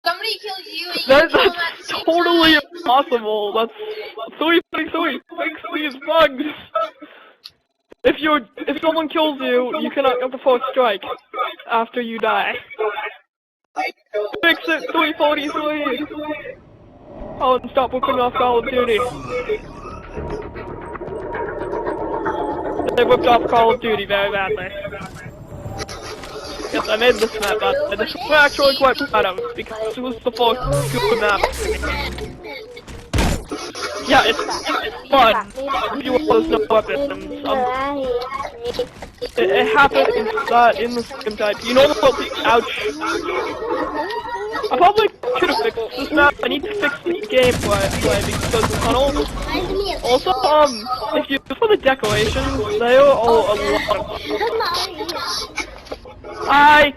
somebody kills you and you That's kill them at the same totally time. impossible. That's sweet. Fix these bugs. If someone kills you, you cannot get the first strike after you die. Fix it, 343. Oh, and stop ripping off Call of Duty. They ripped off Call of Duty very badly. Yes, I made this map, but this was actually quite proud of because it was the first good map for me. Yeah, it's fun. If you want those no weapons. It happens in the same type. You know what? Ouch. I probably should have fixed this map. I need to fix the gameplay because the tunnels. Also, if you look for the decorations, they are all a lot of fun. Hi!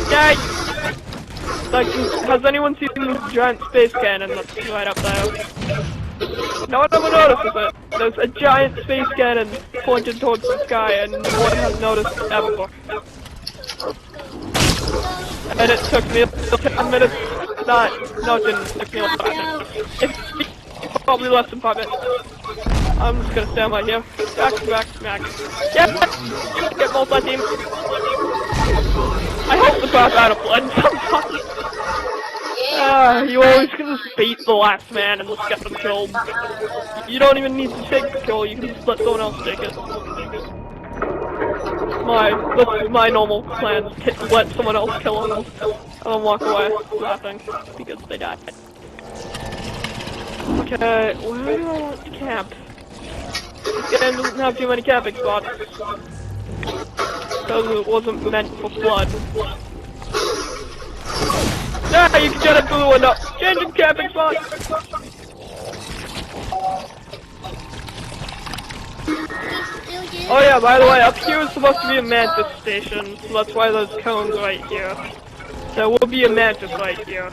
Yay! Like, has anyone seen this giant space cannon that's right up there? No one ever notices it. There's a giant space cannon pointed towards the sky and no one has noticed it ever. And it took me 10 minutes. No, it didn't. It took me like 5 minutes. It's probably less than 5 minutes. I'm just gonna stand right here. Back. Yep! Get multi-team. I hope the crap out of blood sometimes. You always can just beat the last man and just get them killed. You don't even need to take the kill, you can just let someone else take it. That's my normal plan, just let someone else kill them and then walk away laughing because they died. Okay, where do I want to camp? This game doesn't have too many camping spots. Because it wasn't meant for blood. Ah, you can get it through the window. Changing camping spot. Oh yeah, by the way, up here is supposed to be a mantis station, so that's why there's cones right here. There will be a mantis right here.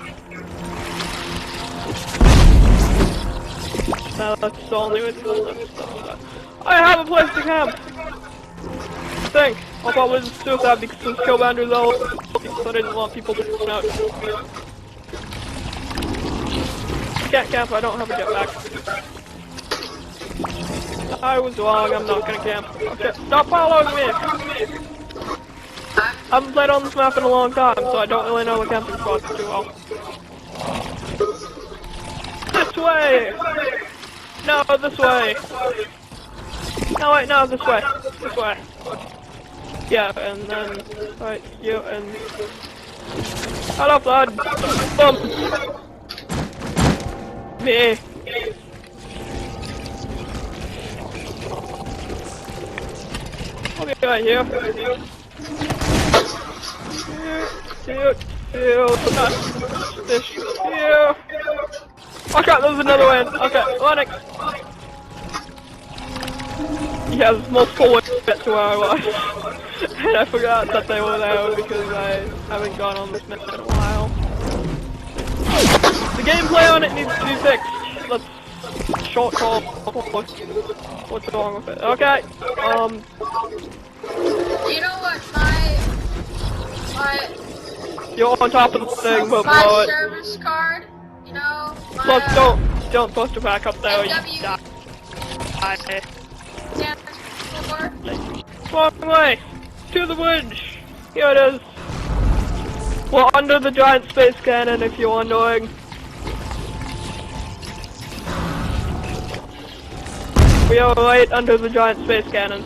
That's the only way to do that. I have a place to camp! I think. I'll probably just do that because it's Killbounder's all, so I didn't want people to come out. Can't camp, I don't have a jetpack. I was wrong, I'm not gonna camp. Okay, stop following me! I haven't played on this map in a long time, so I don't really know the camping spots too well. This way! No, this way! No, wait, no, this way. This way. Yeah, and then, right here, and... Hello, blood! Bump! Me! I'll be right here. Here. Okay, there's another one. Okay, Lennox. Yeah, there's multiple ways to get to where I was. And I forgot that they were there because I haven't gone on this map in a while. The gameplay on it needs to be fixed. Let's short call. What's wrong with it? Okay. You know what, You're on top of the thing, but my below it. service card, you know, my, Plus, don't bust her back up there, you die. Wrong way! To the bridge! Here it is! We're under the giant space cannon, if you're wondering. We are right under the giant space cannon.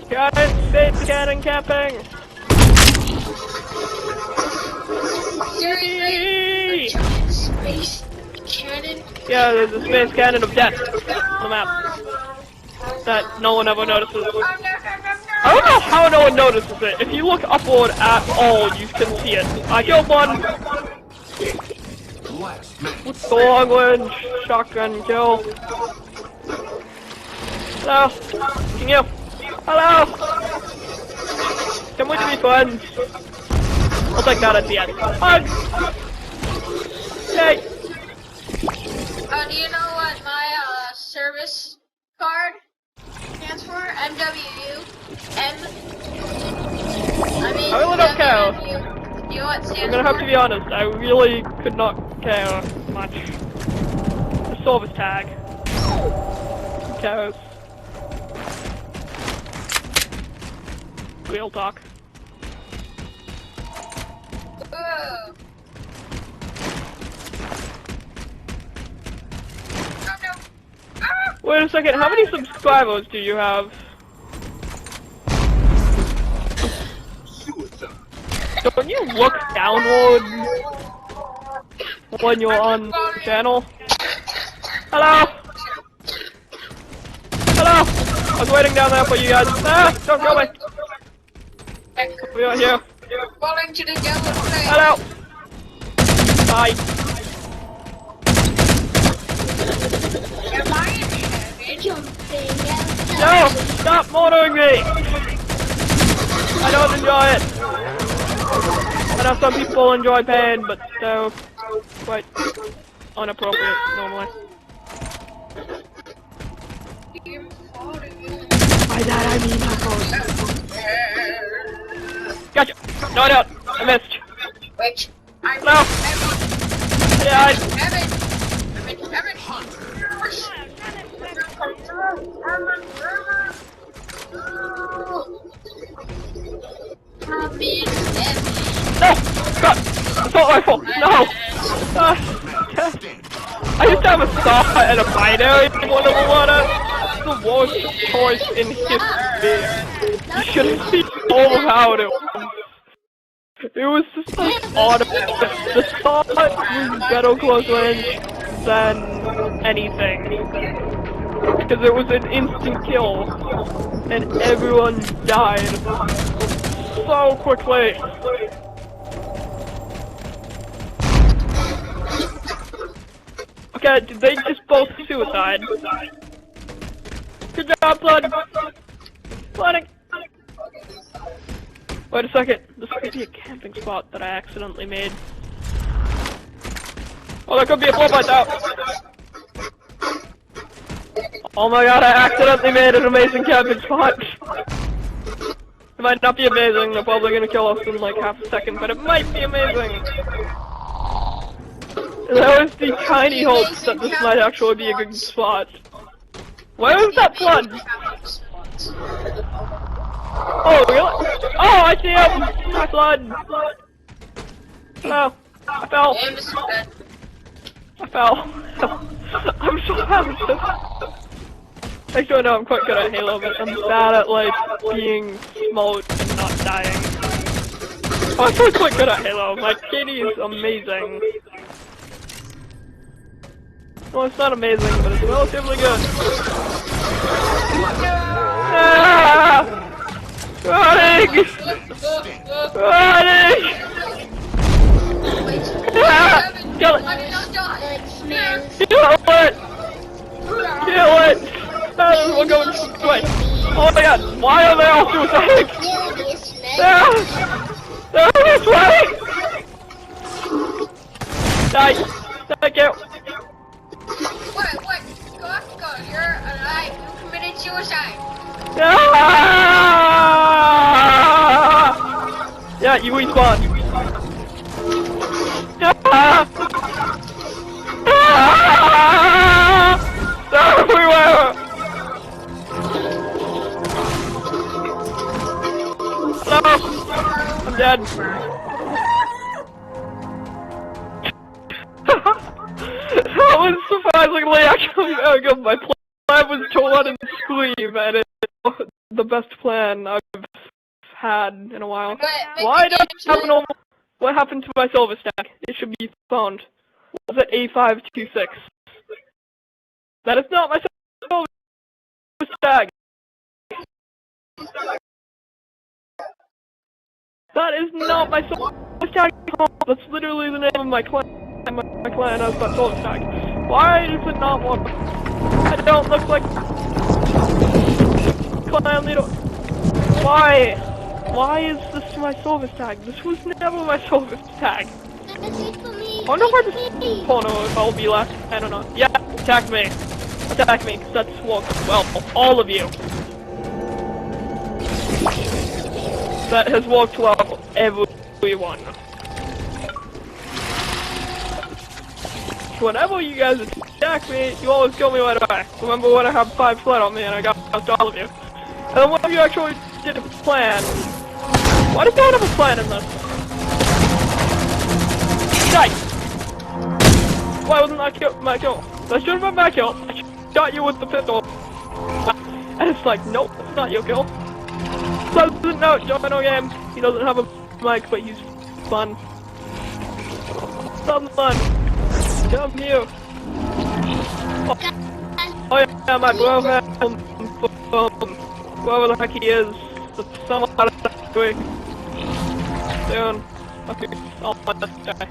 Giant space cannon camping! Seriously? Space cannon? Yeah, there's a space cannon of death on the map. That no one ever notices. I don't know how no one notices it. If you look upward at all, you can see it. I killed one! With the long range shotgun kill. Hello? Can you? Hello? Can we be friends? I'll take that at the end. Hug! Yay! Do you know what my service card stands for? MWU. I really don't care. You know what I'm stands gonna have for? to be honest, I really could not care much. The service tag. Who cares? Real talk. Whoa. Oh no. Ah! Wait a second, how many subscribers do you have? Don't you look downward when you're on the channel? Hello? Hello? I was waiting down there for you guys. Ah, don't kill me. We are here. Falling to the yellow place. Hello? Bye. You're lying, Savage. No! Stop murdering me! I don't enjoy it. I know some people enjoy pain, but they're quite inappropriate normally. By that I mean inappropriate. Gotcha! No, I don't. I missed. Wait. I'm No! I died. Evan. No! God! Assault rifle! No! I used to have a saw and a binary in one of the water. It's the worst choice in history. You should have seen how it was. It was just like automatic. The saw was better close range than anything. Because it was an instant kill. And everyone died so quickly. Okay, did they just both suicide? Good job, Blood! Flooding! Wait a second, this could be a camping spot that I accidentally made. Oh, that could be a 4x out! Oh my god, I accidentally made an amazing camping spot! It might not be amazing, they're probably gonna kill us in like half a second, but it might be amazing! There was the tiny hopes that this might actually be a good spot. Where is that blood? Oh, really? Oh, I see him! My blood! Oh, I fell. I fell. I'm so bad at this. Actually, no, I'm quite good at Halo, but I'm bad at, like, being smote and not dying. I'm actually quite good at Halo. My KD is amazing. Well, it's not amazing, but it's relatively good. Ah! Running! Running! Ah! Kill it! Kill it! Kill it! We're going this way. Oh my god, why are they all suiciding? Ah! They're this way! Die! Thank you! What? Coloptical, you're alive. You committed suicide. Ah! Yeah, you respawn. Ah! Ah! They're everywhere! Hello? I'm dead. That was surprisingly actually very good. My plan was to run and scream, and it's the best plan I've had in a while. Why don't I have a normal... What happened to my silver stack? It should be found. Was it A526? That is not my silver stack! That is not my silver stack! That's literally the name of my clan. My clan has that silver stack. Why does it not work? I don't look like clan leader. Why? Why is this my silver tag? This was never my silver tag. I wonder where this porno if I'll be left. I don't know. Yeah, attack me. Attack me, because that's worked well. All of you. that has walked to everyone. Whenever you guys attack me, you always kill me right away. Remember when I had 5 flood on me and I got all of you? And then when you actually did a plan, why did no one have a plan in this? Nice! Why wasn't that my kill? That should have been my kill. I shot you with the pistol. And it's like, nope, it's not your kill. So doesn't know, join our game. He doesn't have a mic, but he's fun. Some fun. Come here. Oh yeah, my bro had whoever the heck he is. Someone out of the way. Soon. Okay, oh my guy.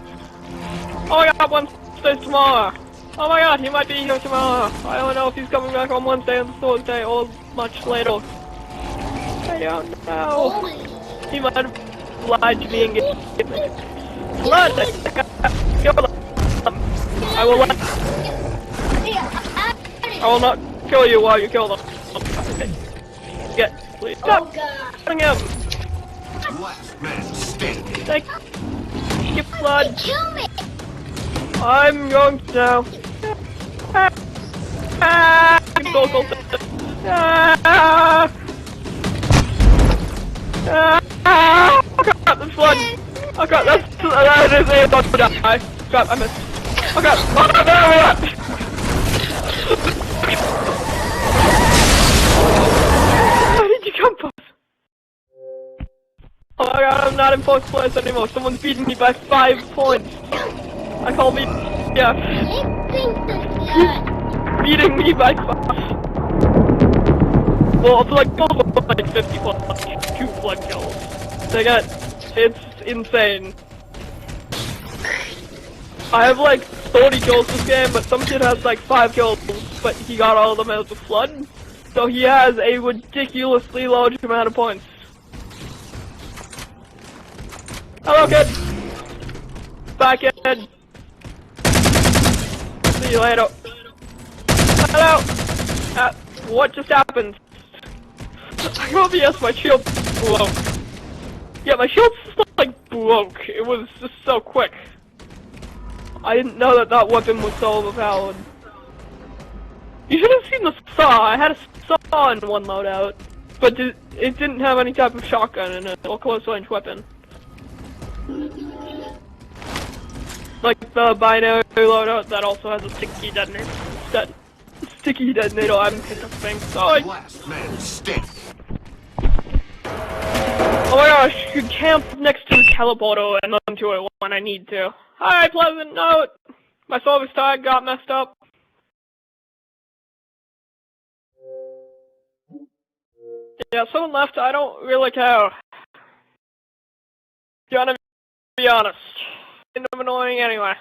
Oh my god, Wednesday's tomorrow. Oh my god, he might be here tomorrow. I don't know if he's coming back on Wednesday or Thursday or much later. I don't know. He might have lied to me and get me. Blood! I will not kill you while you kill them. Okay. Get, please. Stop killing him! Thank you, Blood. I'm going to now. Oh god, the flood! Oh god, that is a dog to die. God, I missed. Oh god! Oh no! How did you come from? Oh my god, I'm not in 4th place anymore. Someone's beating me by 5 points. I call me... yeah. Beating me by 5. Well, it's like 50 plus 2 flood kills. It's insane. I have like 30 kills this game, but some kid has like 5 kills, but he got all of them as a flood. So he has a ridiculously large amount of points. Hello, kid. Bye, kid. See you later. Hello. What just happened? Yes, my shield broke. Yeah, my shield just like broke. It was just so quick. I didn't know that that weapon was so overpowered. You should have seen the saw. I had a saw in one loadout, but it didn't have any type of shotgun in it or close range weapon. Like the binary loadout that also has a sticky detonator. Sticky detonator. I'm pissed off thing. Sorry. Oh my gosh, you camp next to the teleporter and run to it when I need to. Hi, pleasant note! My service tag got messed up. Yeah, someone left, I don't really care. Gonna be honest. Kind of annoying anyway.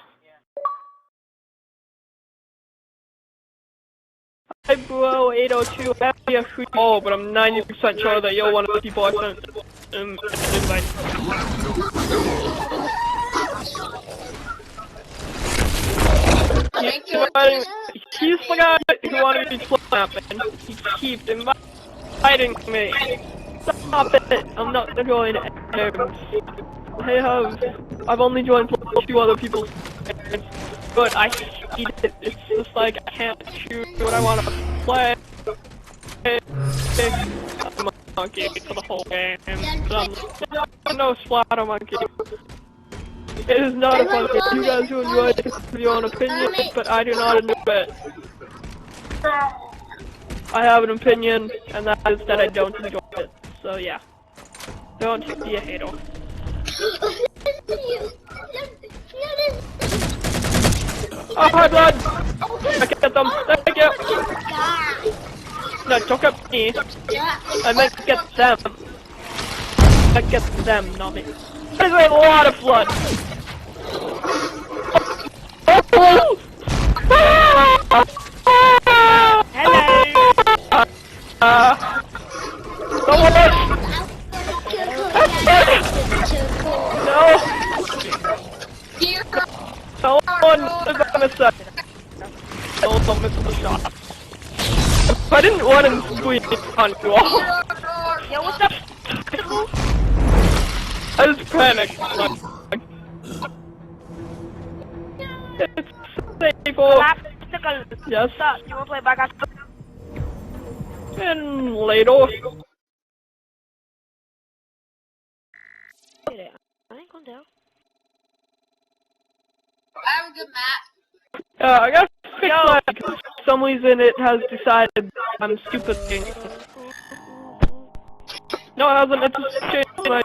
Hi, bro, 802. Oh, but I'm 90% sure that you're one of the people I sent invite. He's the guy who wanted me to slap and he keeps inviting me. Stop it! I'm not going to I've only joined 2 other people's games, but I hate it. It's just like I can't choose what I want to play. I'm a monkey for the whole game. I'm no splatter monkey. It is not a fun game. You guys who enjoy it have your own opinion, but I do not enjoy it. I have an opinion, and that is that I don't enjoy it. So yeah. Don't be a hater. Oh, hi, Blood! I get them. Thank you! No, talk up me. I meant to get them. I get them, not me. There's a lot of blood! Oh! Hello! No! Someone miss that. Don't miss the shot. I didn't want to squeeze on you all. Yo, what's up? I just panicked. It's safe. Coloptical. Yes. Stop. You wanna play back out? And later. I ain't gonna tell. I have a good map. I gotta fix that because for some reason it has decided I'm stupid. No, it hasn't. It just changed my